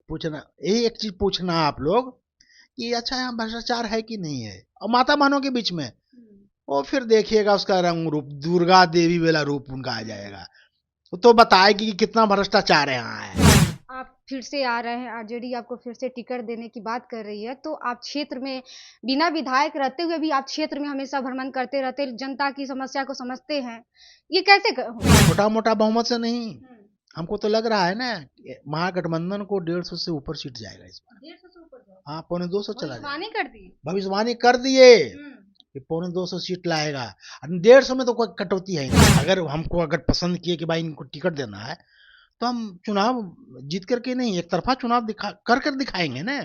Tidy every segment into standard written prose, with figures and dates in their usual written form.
पूछना, यही एक चीज पूछना आप लोग कि अच्छा यहाँ भ्रष्टाचार है कि नहीं है, और माता बहनों के बीच में, और फिर देखिएगा उसका रंग रूप दुर्गा देवी वाला रूप उनका आ जाएगा, तो बताएगी कि कितना भ्रष्टाचार यहाँ है। आप फिर से आ रहे हैं, आरजेडी आपको फिर से टिकट देने की बात कर रही है, तो आप क्षेत्र में बिना विधायक रहते हुए भी आप क्षेत्र में हमेशा भ्रमण करते रहते, जनता की समस्या को समझते हैं, ये कैसे छोटा मोटा बहुमत से नहीं, हमको तो लग रहा है ना महागठबंधन को 150 से ऊपर सीट जाएगा इस बार। 150 से ऊपर जाओ, हाँ, पौने 200 चला जाएगा। भविष्यवाणी कर दी। भविष्यवाणी कर दिए कि पौने 200 सीट लाएगा। 150 में तो कोई कटौती है नहीं। अगर हमको अगर पसंद किए कि भाई इनको टिकट देना है, तो हम चुनाव जीत करके नहीं, एक तरफा चुनाव कर दिखाएंगे ना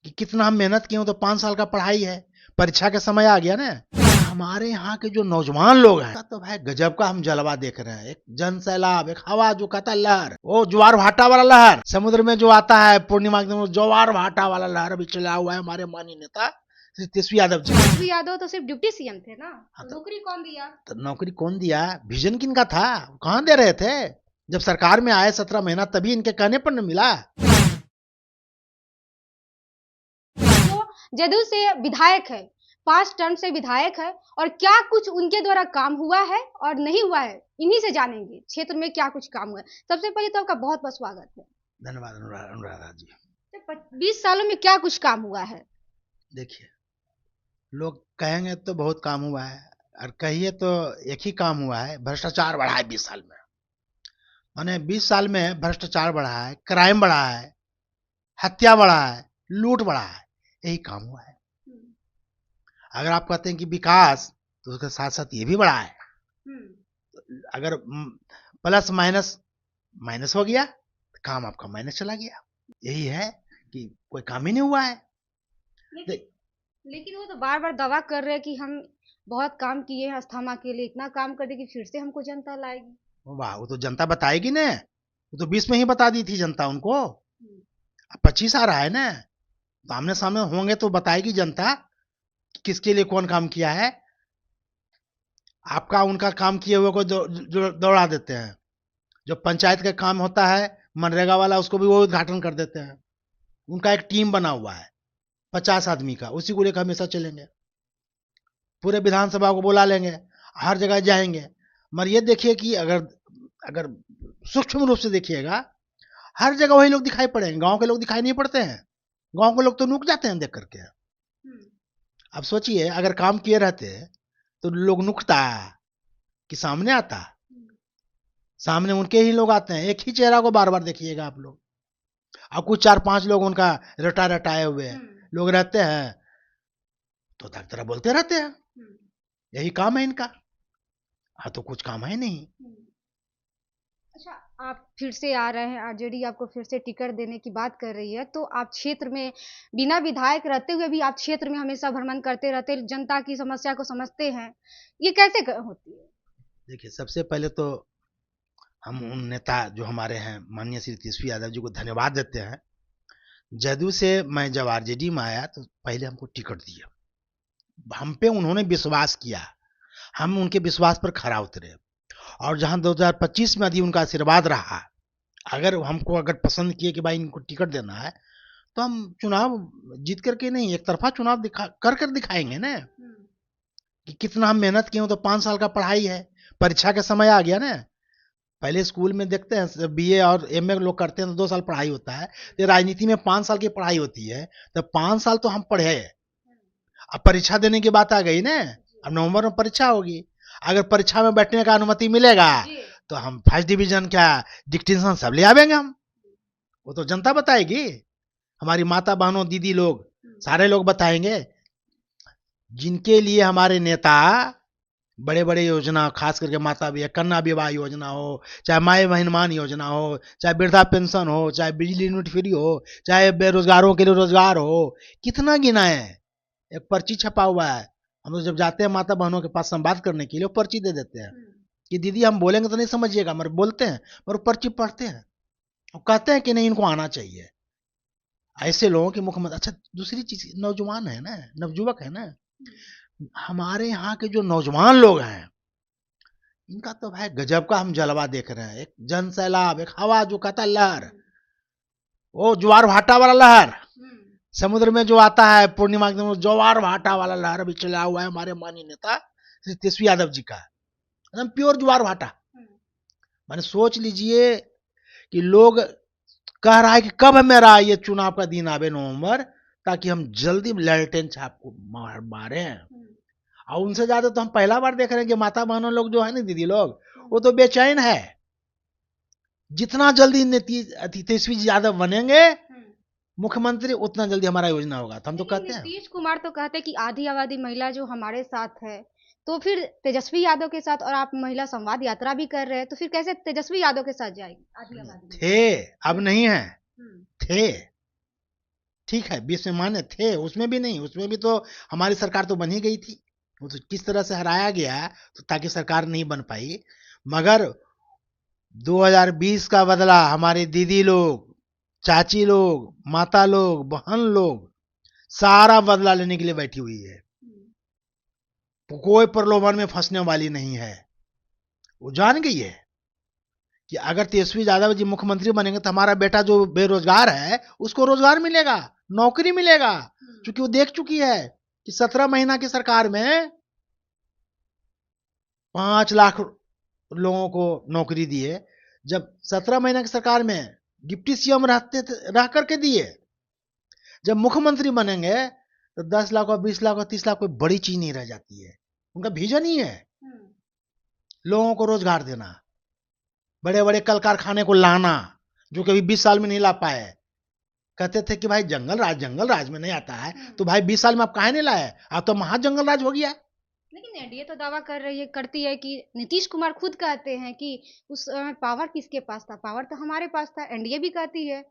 कि कितना हम मेहनत किए हो। तो 5 साल का पढ़ाई है, परीक्षा के समय आ गया ना। हमारे यहाँ के जो नौजवान लोग हैं तो भाई गजब का हम जलवा देख रहे हैं। एक जन सैलाब, एक हवा जो कहता है लहर, वो ज्वार भाटा वाला लहर, समुद्र में जो आता है पूर्णिमा के दिन, ज्वार भाटा वाला लहर अभी चला हुआ है हमारे माननीय नेता तेजस्वी यादव जी। तेजस्वी यादव तो सिर्फ डिप्टी सीएम थे ना, हाँ, तो नौकरी कौन दिया? तो नौकरी कौन दिया? विजन किनका था? कहाँ दे रहे थे? जब सरकार में आए 17 महीना, तभी इनके कहने पर न मिला। वो जदयू से विधायक है, 5 टर्म से विधायक है, और क्या कुछ उनके द्वारा काम हुआ है और नहीं हुआ है, इन्हीं से जानेंगे क्षेत्र में क्या कुछ काम हुआ है। सबसे पहले तो आपका बहुत बहुत स्वागत है। धन्यवाद अनुराधा जी। 20 सालों में क्या कुछ काम हुआ है? देखिए, लोग कहेंगे तो बहुत काम हुआ है, और कहिए तो एक ही काम हुआ है, भ्रष्टाचार बढ़ा है 20 साल में। माने 20 साल में भ्रष्टाचार बढ़ा है, क्राइम बढ़ा है, हत्या बढ़ा है, लूट बढ़ा है, यही काम हुआ है। अगर आप कहते हैं कि विकास, तो उसके साथ साथ ये भी बढ़ा है। अगर प्लस माइनस माइनस हो गया, तो काम आपका माइनस चला गया। यही है कि कोई काम ही नहीं हुआ है। लेकिन वो तो बार बार दावा कर रहे हैं कि हम बहुत काम किए हैं अस्थामा के लिए, इतना काम कर दे कि फिर से हमको जनता लाएगी। वाह, वो तो जनता बताएगी ना, वो तो 20 में ही बता दी थी जनता उनको। अब 25 आ रहा है ना, तो आमने सामने होंगे तो बताएगी जनता किसके लिए कौन काम किया है। आपका उनका काम किए हुए को दौड़ा देते हैं। जो पंचायत का काम होता है मनरेगा वाला, उसको भी वो उद्घाटन कर देते हैं। उनका एक टीम बना हुआ है 50 आदमी का, उसी को लेकर हमेशा चलेंगे। पूरे विधानसभा को बुला लेंगे, हर जगह जाएंगे। मगर ये देखिए कि अगर अगर सूक्ष्म रूप से देखिएगा, हर जगह वही लोग दिखाई पड़ेंगे, गांव के लोग दिखाई नहीं पड़ते हैं। गांव के लोग तो नुक जाते हैं देख करके। अब सोचिए, अगर काम किए रहते तो लोग नुकता कि सामने आता? सामने उनके ही लोग आते हैं, एक ही चेहरा को बार बार देखिएगा आप लोग। अब कुछ 4-5 लोग उनका रटाए हुए लोग रहते हैं, तो तरह बोलते रहते हैं, यही काम है इनका। हाँ, तो कुछ काम है नहीं। अच्छा, आप फिर से आ रहे हैं, आरजेडी आपको फिर से टिकट देने की बात कर रही है, तो आप क्षेत्र में बिना विधायक रहते हुए भी आप क्षेत्र में हमेशा भ्रमण करते रहते, जनता की समस्या को समझते हैं, ये कैसे होती है? देखिए, सबसे पहले तो हम उन नेता जो हमारे हैं माननीय श्री तेजस्वी यादव जी को धन्यवाद देते हैं। जदयू से मैं जब आरजेडी में आया तो पहले हमको टिकट दिया, हम पे उन्होंने विश्वास किया, हम उनके विश्वास पर खरा उतरे। और जहां 2025 में यदि उनका आशीर्वाद रहा, अगर हमको अगर पसंद किए कि भाई इनको टिकट देना है, तो हम चुनाव जीत करके नहीं, एक तरफा चुनाव कर दिखाएंगे ना कि कितना हम मेहनत किए हो। तो 5 साल का पढ़ाई है, परीक्षा के समय आ गया ना। पहले स्कूल में देखते हैं बीए और एमए लोग करते हैं तो 2 साल पढ़ाई होता है, तो राजनीति में 5 साल की पढ़ाई होती है। तो 5 साल तो हम पढ़े। अब परीक्षा देने की बात आ गई ना, अब नवंबर में परीक्षा होगी। अगर परीक्षा में बैठने का अनुमति मिलेगा, तो हम फर्स्ट डिवीजन क्या डिक्टेशन सब ले आवेंगे हम। वो तो जनता बताएगी, हमारी माता बहनों दीदी लोग सारे लोग बताएंगे। जिनके लिए हमारे नेता बड़े बड़े योजना, खास करके माता कन्या विवाह योजना हो, चाहे माए बहनमान योजना हो, चाहे वृद्धा पेंशन हो, चाहे बिजली यूनिट फ्री हो, चाहे बेरोजगारों के लिए रोजगार हो, कितना गिनाए। एक पर्ची छपा हुआ है, हम लोग जब जाते हैं माता बहनों के पास संवाद करने के लिए, वो पर्ची दे देते हैं कि दीदी हम बोलेंगे तो नहीं समझिएगा, मगर बोलते हैं, और पर्ची पढ़ते हैं और कहते हैं कि नहीं इनको आना चाहिए। ऐसे लोगों के मुख्यमंत्री। अच्छा, दूसरी चीज, नौजवान है ना, नवजुवक है ना, हमारे यहाँ के जो नौजवान लोग हैं, इनका तो भाई गजब का हम जलवा देख रहे हैं। एक जन सैलाब, एक हवा जो कहता लहर, वो ज्वार भाटा वाला लहर समुद्र में जो आता है पूर्णिमा के दिन, ज्वार भाटा वाला लहर अभी चला हुआ है हमारे माननीय नेता श्री तेजस्वी यादव जी का, एकदम प्योर ज्वार भाटा। मैंने सोच लीजिए कि लोग कह रहा है कि कब मेरा ये चुनाव का दिन आवे नवंबर, ताकि हम जल्दी ललटेन छाप को मारे। और उनसे ज्यादा तो हम पहला बार देख रहे हैं कि माता बहनों लोग जो है ना, दीदी लोग, वो तो बेचैन है। जितना जल्दी तेजस्वी यादव बनेंगे मुख्यमंत्री, उतना जल्दी हमारा योजना होगा। तो हम तो कहते हैं, नीतीश कुमार तो कहते हैं कि आधी आबादी महिला जो हमारे साथ है, तो फिर तेजस्वी यादव के साथ, और आप महिला संवाद यात्रा भी कर रहे हैं, तो फिर कैसे तेजस्वी यादव के साथ जाएगी आधी आबादी? थे, अब नहीं है, थे, ठीक है, 20 में माने थे, उसमें भी नहीं, उसमें भी तो हमारी सरकार तो बन ही गई थी। वो तो किस तरह से हराया गया तो ताकि सरकार नहीं बन पाई। मगर 2020 का बदला हमारी दीदी लोग, चाची लोग, माता लोग, बहन लोग सारा बदला लेने के लिए बैठी हुई है। कोई प्रलोभन में फंसने वाली नहीं है। वो जान गई है कि अगर तेजस्वी यादव जी मुख्यमंत्री बनेंगे तो हमारा बेटा जो बेरोजगार है उसको रोजगार मिलेगा, नौकरी मिलेगा। क्योंकि वो देख चुकी है कि 17 महीना की सरकार में 5 लाख लोगों को नौकरी दिए। जब 17 महीना की सरकार में डिप्टी सीएम रहते रह करके दिए, जब मुख्यमंत्री बनेंगे तो 10 लाख और 20 लाख और 30 लाख कोई बड़ी चीज नहीं रह जाती है। उनका विजन ही है लोगों को रोजगार देना, बड़े बड़े कल कारखाने को लाना, जो कभी 20 साल में नहीं ला पाए। कहते थे कि भाई जंगल राज में नहीं आता है, तो भाई 20 साल में आप काहे नहीं लाए? आप तो महा जंगल राज हो गया। लेकिन एनडीए तो दावा करती है कि नीतीश कुमार खुद कहते हैं कि उस पावर किसके पास था? पावर तो हमारे पास था। एनडीए भी कहती है।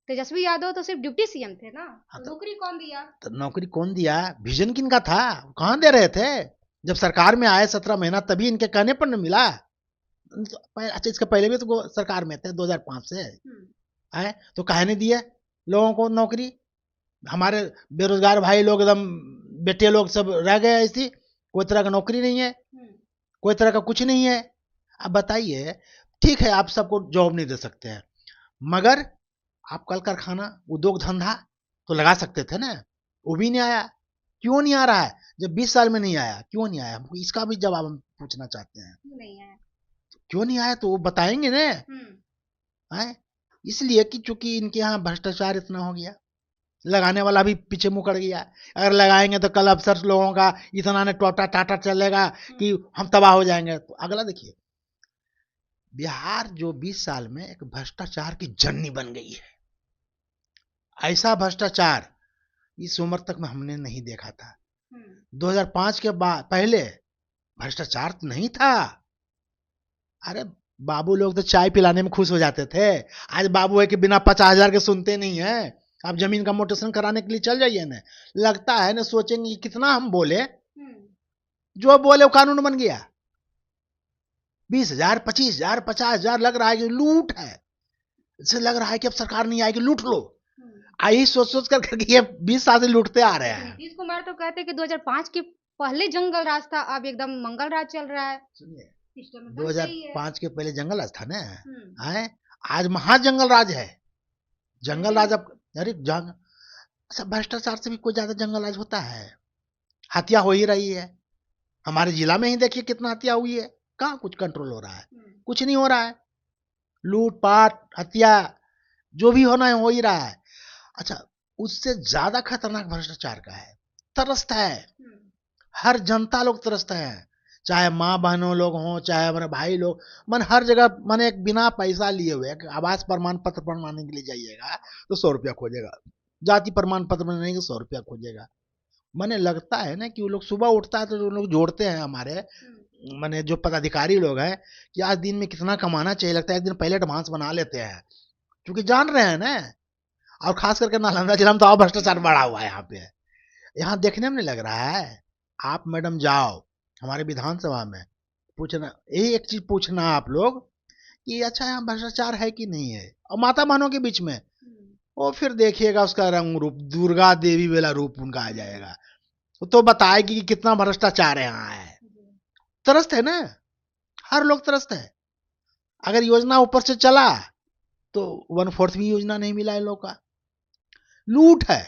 तेजस्वी यादव तो सिर्फ डिप्टी सीएम थे ना, तो नौकरी कौन दिया? तो नौकरी कौन दिया? विजन किनका था? कहां दे रहे थे? जब सरकार में आए 17 महीना, तभी इनके कहने पर न मिला। अच्छा, इसके पहले भी तो सरकार में थे 2005 से आए, तो काहे नहीं दिए लोगों को नौकरी? हमारे बेरोजगार भाई लोग, एकदम बेटे लोग सब रह गए ऐसी, कोई तरह का नौकरी नहीं है, कोई तरह का कुछ नहीं है। अब बताइए, ठीक है आप सबको जॉब नहीं दे सकते हैं, मगर आप कल कारखाना, उद्योग धंधा तो लगा सकते थे ना। वो भी नहीं आया। क्यों नहीं आ रहा है? जब 20 साल में नहीं आया, क्यों नहीं आया? हमको इसका भी जवाब हम पूछना चाहते हैं। नहीं आया, क्यों नहीं आया तो वो बताएंगे ना। है इसलिए कि चूंकि इनके यहाँ भ्रष्टाचार इतना हो गया, लगाने वाला भी पीछे मुकर गया। अगर लगाएंगे तो कल अफसर लोगों का इतना ने टोटा टाटा चलेगा कि हम तबाह हो जाएंगे। तो अगला देखिए, बिहार जो 20 साल में एक भ्रष्टाचार की जननी बन गई है, ऐसा भ्रष्टाचार इस उम्र तक में हमने नहीं देखा था। 2005 के बाद पहले भ्रष्टाचार तो नहीं था। अरे बाबू लोग तो चाय पिलाने में खुश हो जाते थे। आज बाबू है कि बिना 50,000 के सुनते नहीं है। आप जमीन का मोटेशन कराने के लिए चल जाइए ना, लगता है ना सोचेंगे कि कितना हम बोले, जो बोले वो कानून बन गया। 20,000, 25,000, 50,000 लग रहा है कि लूट है। इससे लग रहा है कि अब सरकार नहीं आएगी, लूट लो। आई सोच कर ये 20 साल से लूटते आ रहे हैं। नीतीश कुमार तो कहते हैं कि 2005 के पहले जंगल राज था, अब एकदम मंगल राज चल रहा है। सुनिए, 2005 के पहले जंगल राज था ना, है आज महाजंगल राज है। जंगल राज अब, अरे अच्छा, भ्रष्टाचार से भी कोई ज्यादा जंगल राज होता है? हत्या हो ही रही है। हमारे जिला में ही देखिए कितना हत्या हुई है। कहाँ कुछ कंट्रोल हो रहा है? कुछ नहीं हो रहा है। लूटपाट, हत्या, जो भी होना है हो ही रहा है। अच्छा, उससे ज्यादा खतरनाक भ्रष्टाचार का है, त्रस्त है। हर जनता लोग त्रस्त है, चाहे माँ बहनों लोग हों, चाहे हमारे भाई लोग। मन हर जगह, मन एक बिना पैसा लिए हुए आवास प्रमाण पत्र बनवाने के लिए जाइएगा तो 100 रुपया खोजेगा, जाति प्रमाण पत्र बनवाने के 100 रुपया खोजेगा। मैंने लगता है ना कि वो लोग सुबह उठता है तो वो लोग जोड़ते हैं हमारे मैंने जो पदाधिकारी लोग हैं कि आज दिन में कितना कमाना चाहिए, लगता है एक दिन पहले एडवांस बना लेते हैं, क्योंकि जान रहे हैं ना। और खास करके नालंदा जिला में तो और भ्रष्टाचार बढ़ा हुआ है। यहाँ देखने में नहीं लग रहा है। आप मैडम जाओ हमारे विधानसभा में, पूछना यही एक चीज पूछना आप लोग कि अच्छा यहाँ भ्रष्टाचार है कि नहीं है, और माता बहनों के बीच में, और फिर देखिएगा उसका रंग रूप दुर्गा देवी वाला रूप उनका आ जाएगा। तो बताएगी कि कितना भ्रष्टाचार यहाँ है। त्रस्त है ना, हर लोग त्रस्त है। अगर योजना ऊपर से चला तो 1/4 भी योजना नहीं मिला इन लोग का। लूट है,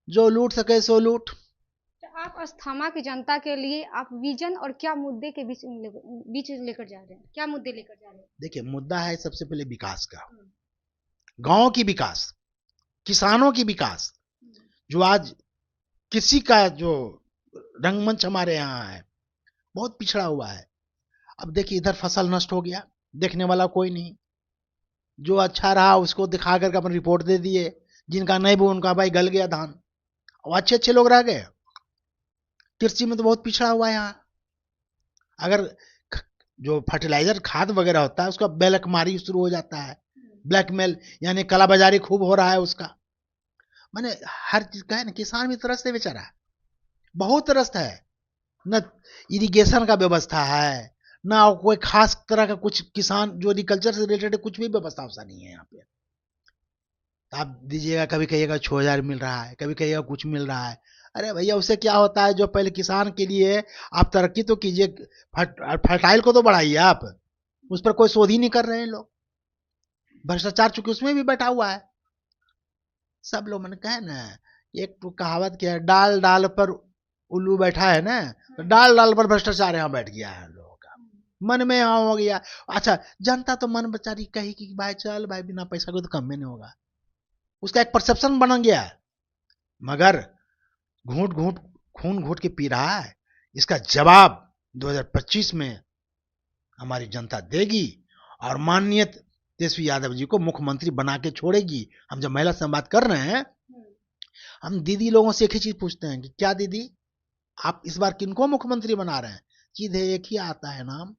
जो लूट सके सो लूट। तो आप अस्थामा की जनता के लिए आप विजन और क्या मुद्दे के बीच लेकर जा रहे हैं, क्या मुद्दे लेकर जा रहे हैं? देखिए, मुद्दा है सबसे पहले विकास का, गांव की विकास, किसानों की विकास। जो आज कृषि का जो रंगमंच हमारे यहाँ है बहुत पिछड़ा हुआ है। अब देखिए, इधर फसल नष्ट हो गया, देखने वाला कोई नहीं। जो अच्छा रहा उसको दिखा करके अपन रिपोर्ट दे दिए, जिनका नहीं वो उनका भाई गल गया धान, और अच्छे अच्छे लोग रह गए। कृषि में तो बहुत पिछड़ा हुआ है यहाँ। अगर जो फर्टिलाइजर खाद वगैरह होता है उसका बेलकमारी शुरू हो जाता है, ब्लैकमेल यानी काला बाजारी खूब हो रहा है उसका। मैंने हर चीज का है ना, किसान भी तरस है बेचारा, बहुत तरस है। न इरिगेशन का व्यवस्था है, ना कोई खास तरह का कुछ किसान जो एग्रीकल्चर से रिलेटेड कुछ भी व्यवस्था ववस्था नहीं है यहाँ पे। आप दीजिएगा, कभी कहिएगा 6,000 मिल रहा है, कभी कहिएगा कुछ मिल रहा है। अरे भैया, उससे क्या होता है? जो पहले किसान के लिए आप तरक्की तो कीजिए, फर्टाइल को तो बढ़ाइए आप, उस पर कोई शोध ही नहीं कर रहे हैं लोग। भ्रष्टाचार चूंकि उसमें भी बैठा हुआ है। सब लोग, मैंने कहा ना, एक तो कहावत क्या है, डाल डाल पर उल्लू बैठा है ना, तो डाल डाल पर भ्रष्टाचार यहाँ बैठ गया है लोगों का, मन में यहाँ हो गया। अच्छा, जनता तो मन बेचारी कही कि भाई चल भाई, बिना पैसा को तो कम में नहीं होगा, उसका एक परसेप्शन बन गया है। मगर घूट घूट खून घूट के पी रहा है। इसका जवाब 2025 में हमारी जनता देगी, और माननीय तेजस्वी यादव जी को मुख्यमंत्री बना के छोड़ेगी। हम जब महिला से बात कर रहे हैं, हम दीदी लोगों से एक ही चीज पूछते हैं कि क्या दीदी, आप इस बार किनको मुख्यमंत्री बना रहे हैं? सीधे एक ही आता है नाम,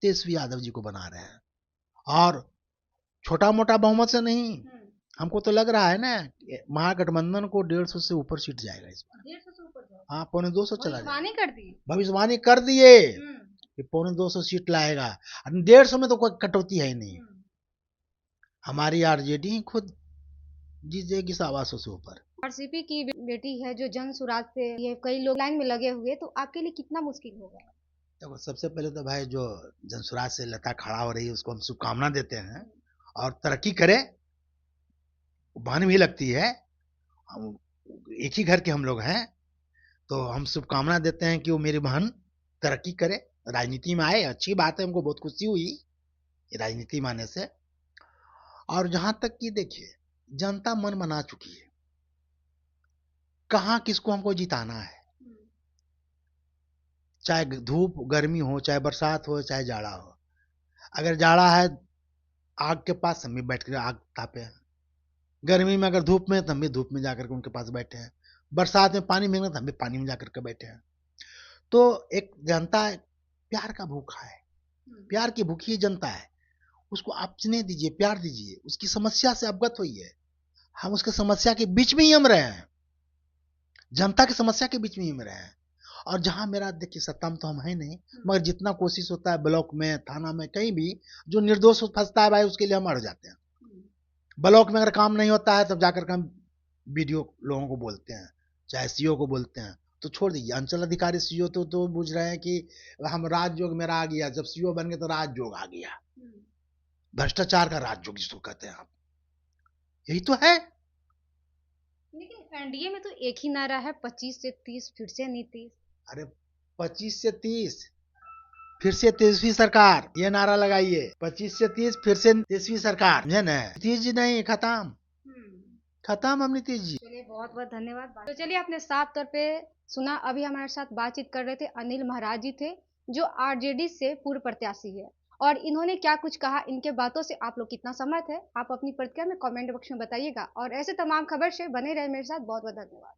तेजस्वी यादव जी को बना रहे हैं। और छोटा मोटा बहुमत से नहीं, हमको तो लग रहा है ना, महागठबंधन को 150 से ऊपर सीट जाएगा इस बार। 150 से ऊपर जाओ, हाँ, 250 चला जाएगा। भविष्यवाणी कर दी। भविष्यवाणी कर दिए कि 250 सीट लाएगा। 150 में तो कोई कटौती है ही नहीं। हमारी आरजेडी ही खुद जीत जाएगी 125 से ऊपर। आरसीपी की बेटी है जो जन सुराज से, ये कई लोग लाइन में लगे हुए, तो आपके लिए कितना मुश्किल होगा? देखो, सबसे पहले तो भाई जो जनसुराज से लता खड़ा हो रही है उसको हम शुभकामना देते हैं, और तरक्की करे, बहन भी लगती है, हम एक ही घर के हम लोग हैं, तो हम शुभकामना देते हैं कि वो मेरी बहन तरक्की करे, राजनीति में आए। अच्छी बात है, हमको बहुत खुशी हुई राजनीति में आने से। और जहां तक कि देखिए, जनता मन बना चुकी है, कहाँ किसको हमको जिताना है। चाहे धूप गर्मी हो, चाहे बरसात हो, चाहे जाड़ा हो। अगर जाड़ा है, आग के पास हम भी बैठ कर आग तापे हैं। गर्मी में अगर धूप में, तो हम भी धूप में जाकर के उनके पास बैठे हैं। बरसात में पानी में, तो हम भी पानी में जाकर के बैठे हैं। तो एक जनता प्यार का भूखा है, प्यार की भूखी जनता है। उसको आप स्नेह दीजिए, प्यार दीजिए, उसकी समस्या से अवगत होइए। हम उसके समस्या के बीच में ही हम रहे हैं, जनता की समस्या के बीच में ही हम रहे हैं। और जहां मेरा, देखिए, सत्ता में तो हम है नहीं, मगर जितना कोशिश होता है ब्लॉक में, थाना में, कहीं भी जो निर्दोष फंसता है भाई, उसके लिए हम अड़ जाते हैं। ब्लॉक में अगर काम नहीं होता है, तब जाकर के हम बीडीओ लोगों को बोलते हैं, चाहे सीओ को बोलते हैं। तो छोड़ दीजिए, अंचल अधिकारी सीओ तो बुझ रहे हैं कि हम राजयोग मेरा आ गया, जब सीओ बन गए तो राजयोग आ गया। भ्रष्टाचार का राजयोग जिसको कहते हैं आप, यही तो है। लेकिन एनडीए में तो एक ही नारा है, 25 से 30 फिर से नीतीश। अरे 25 से 30 फिर से तेजस्वी सरकार, ये नारा लगाइए, 25 से 30 फिर से तेजस्वी सरकार, समझे ना? नीतीश जी नहीं, खत्म खत्म हम नीतीश जी। चलिए, बहुत बहुत धन्यवाद। तो चलिए, आपने साफ तौर पे सुना। अभी हमारे साथ बातचीत कर रहे थे अनिल महाराज जी थे, जो आरजेडी से पूर्व प्रत्याशी है, और इन्होंने क्या कुछ कहा, इनके बातों से आप लोग कितना सहमत है, आप अपनी प्रतिक्रिया में कमेंट बॉक्स में बताइएगा। और ऐसे तमाम खबर से बने रहे मेरे साथ। बहुत बहुत धन्यवाद।